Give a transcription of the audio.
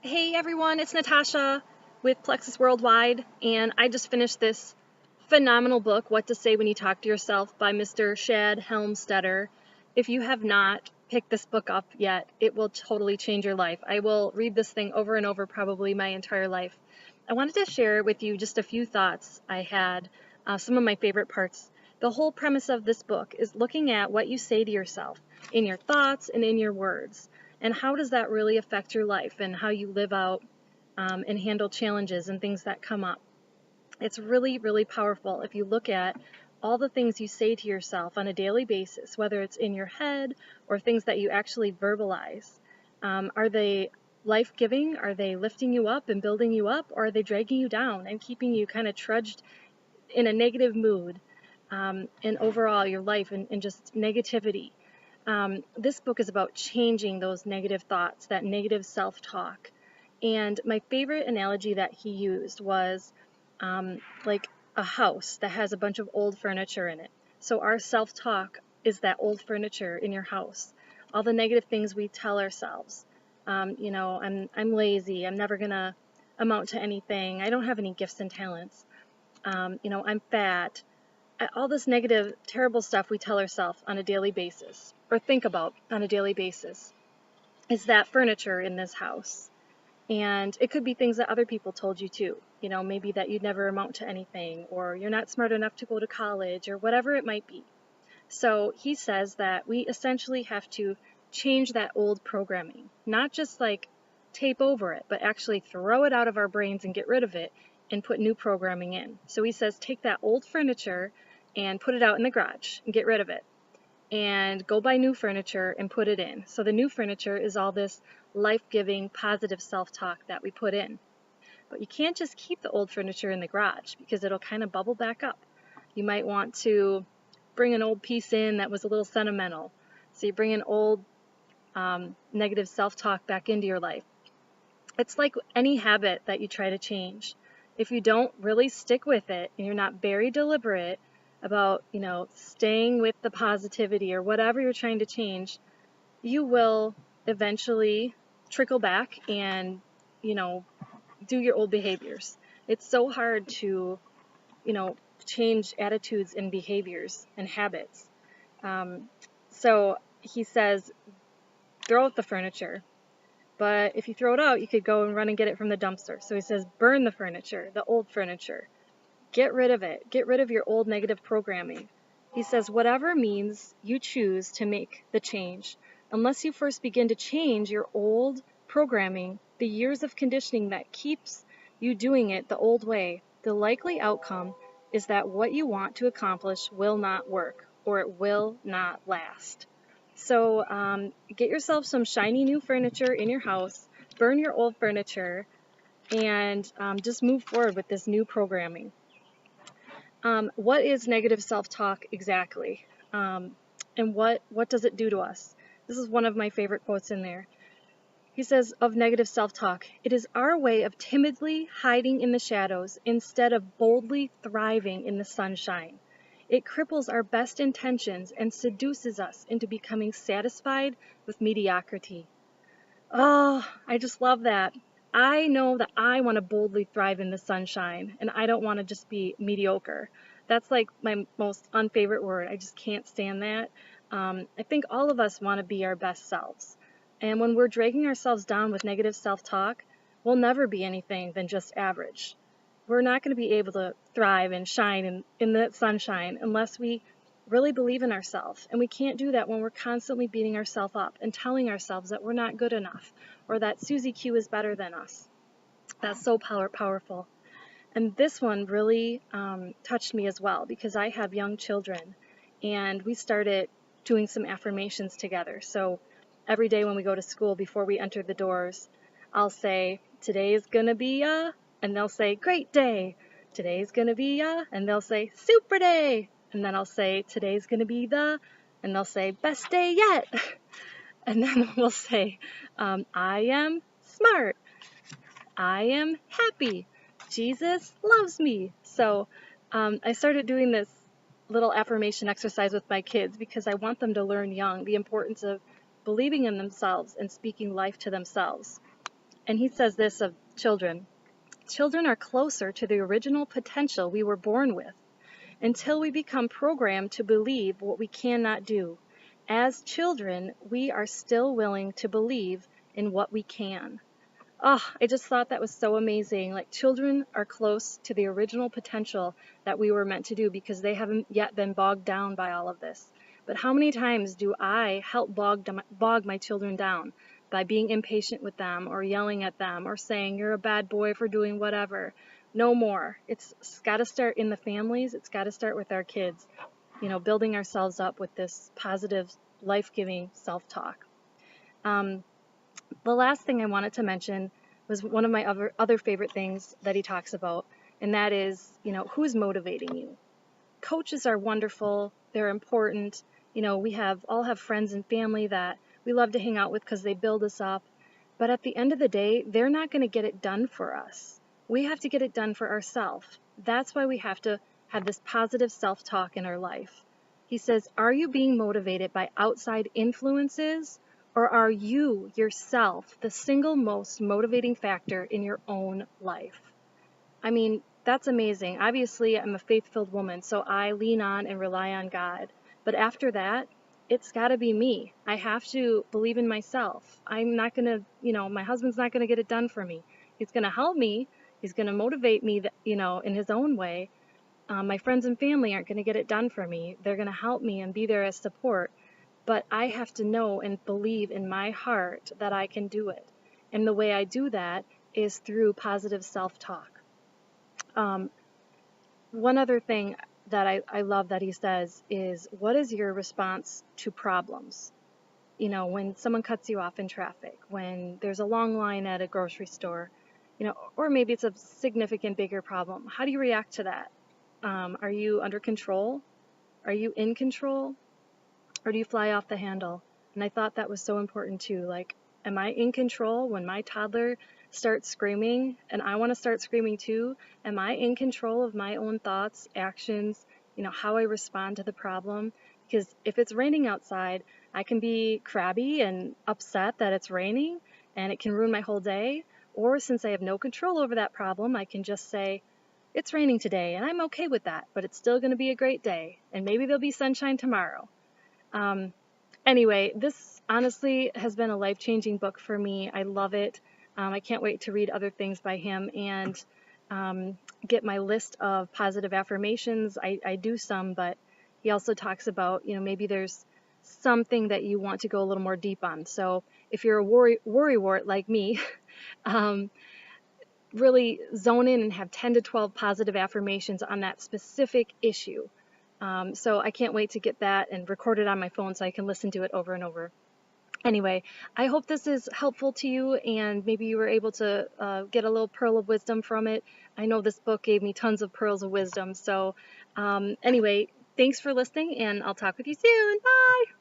Hey everyone, it's Natasha with Plexus Worldwide, and I just finished this phenomenal book, What to Say When You Talk to Yourself by Mr. Shad Helmstetter. If you have not picked this book up yet, it will totally change your life. I will read this thing over and over probably my entire life. I wanted to share with you just a few thoughts I had, some of my favorite parts. The whole premise of this book is looking at what you say to yourself in your thoughts and in your words. And how does that really affect your life and how you live out and handle challenges and things that come up? It's really, really powerful if you look at all the things you say to yourself on a daily basis, whether it's in your head or things that you actually verbalize. Are they life-giving? Are they lifting you up and building you up? Or are they dragging you down and keeping you kind of trudged in a negative mood and overall your life and just negativity? This book is about changing those negative thoughts, that negative self-talk. And my favorite analogy that he used was like a house that has a bunch of old furniture in it. So our self-talk is that old furniture in your house. All the negative things we tell ourselves. I'm lazy. I'm never gonna amount to anything. I don't have any gifts and talents. I'm fat. All this negative, terrible stuff we tell ourselves on a daily basis, or think about on a daily basis, is that furniture in this house. And it could be things that other people told you too. Maybe that you'd never amount to anything, or you're not smart enough to go to college, or whatever it might be. So he says that we essentially have to change that old programming, not just like tape over it, but actually throw it out of our brains and get rid of it and put new programming in. So he says take that old furniture and put it out in the garage and get rid of it, and go buy new furniture and put it in. So the new furniture is all this life-giving, positive self-talk that we put in. But you can't just keep the old furniture in the garage because it'll kind of bubble back up. You might want to bring an old piece in that was a little sentimental. So you bring an old negative self-talk back into your life. It's like any habit that you try to change. If you don't really stick with it and you're not very deliberate about, staying with the positivity or whatever you're trying to change, you will eventually trickle back and, do your old behaviors. It's so hard to, change attitudes and behaviors and habits. So he says, throw out the furniture. But if you throw it out, you could go and run and get it from the dumpster. So he says, burn the furniture, the old furniture. Get rid of it. Get rid of your old negative programming. He says, whatever means you choose to make the change, unless you first begin to change your old programming, the years of conditioning that keeps you doing it the old way, the likely outcome is that what you want to accomplish will not work, or it will not last. So get yourself some shiny new furniture in your house, burn your old furniture, and just move forward with this new programming. What is negative self-talk exactly? And what does it do to us? This is one of my favorite quotes in there. He says of negative self-talk, it is our way of timidly hiding in the shadows instead of boldly thriving in the sunshine. It cripples our best intentions and seduces us into becoming satisfied with mediocrity. Oh, I just love that. I know that I want to boldly thrive in the sunshine, and I don't want to just be mediocre. That's like my most unfavorite word. I just can't stand that. I think all of us want to be our best selves. And when we're dragging ourselves down with negative self-talk, we'll never be anything than just average. We're not going to be able to thrive and shine in the sunshine unless we really believe in ourselves. And we can't do that when we're constantly beating ourselves up and telling ourselves that we're not good enough or that Susie Q is better than us. That's so powerful. And this one really touched me as well because I have young children and we started doing some affirmations together. So every day when we go to school, before we enter the doors, I'll say, today's gonna be and they'll say, great day. Today's gonna be and they'll say, super day. And then I'll say, today's gonna be and they'll say, best day yet. And then we'll say, I am smart. I am happy. Jesus loves me. So I started doing this little affirmation exercise with my kids because I want them to learn young the importance of believing in themselves and speaking life to themselves. And he says this of children: children are closer to the original potential we were born with until we become programmed to believe what we cannot do. As children, we are still willing to believe in what we can. Oh, I just thought that was so amazing. Like, children are close to the original potential that we were meant to do because they haven't yet been bogged down by all of this. But how many times do I help bog my children down by being impatient with them or yelling at them or saying, you're a bad boy for doing whatever? No more. It's got to start in the families. It's got to start with our kids, building ourselves up with this positive, life-giving self-talk. The last thing I wanted to mention was one of my other favorite things that he talks about, and that is, who's motivating you. Coaches are wonderful. They're important. We all have friends and family that we love to hang out with because they build us up. But at the end of the day, they're not going to get it done for us. We have to get it done for ourselves. That's why we have to have this positive self-talk in our life. He says, are you being motivated by outside influences, or are you yourself the single most motivating factor in your own life? I mean, that's amazing. Obviously, I'm a faith-filled woman, so I lean on and rely on God. But after that, it's got to be me. I have to believe in myself. I'm not going to, my husband's not going to get it done for me. He's going to help me. He's going to motivate me, in his own way. My friends and family aren't going to get it done for me. They're going to help me and be there as support. But I have to know and believe in my heart that I can do it. And the way I do that is through positive self-talk. One other thing that I love that he says is, what is your response to problems? When someone cuts you off in traffic, when there's a long line at a grocery store, or maybe it's a significant bigger problem. How do you react to that? Are you under control? Are you in control? Or do you fly off the handle? And I thought that was so important too. Like, am I in control when my toddler starts screaming and I want to start screaming too? Am I in control of my own thoughts, actions, how I respond to the problem? Because if it's raining outside, I can be crabby and upset that it's raining and it can ruin my whole day. Or since I have no control over that problem, I can just say, it's raining today and I'm okay with that, but it's still going to be a great day and maybe there'll be sunshine tomorrow. Anyway, this honestly has been a life-changing book for me. I love it. I can't wait to read other things by him and get my list of positive affirmations. I do some, but he also talks about, maybe there's something that you want to go a little more deep on. So if you're a worrywart like me, really zone in and have 10 to 12 positive affirmations on that specific issue. So I can't wait to get that and record it on my phone so I can listen to it over and over. Anyway, I hope this is helpful to you and maybe you were able to get a little pearl of wisdom from it. I know this book gave me tons of pearls of wisdom. So anyway, thanks for listening and I'll talk with you soon. Bye!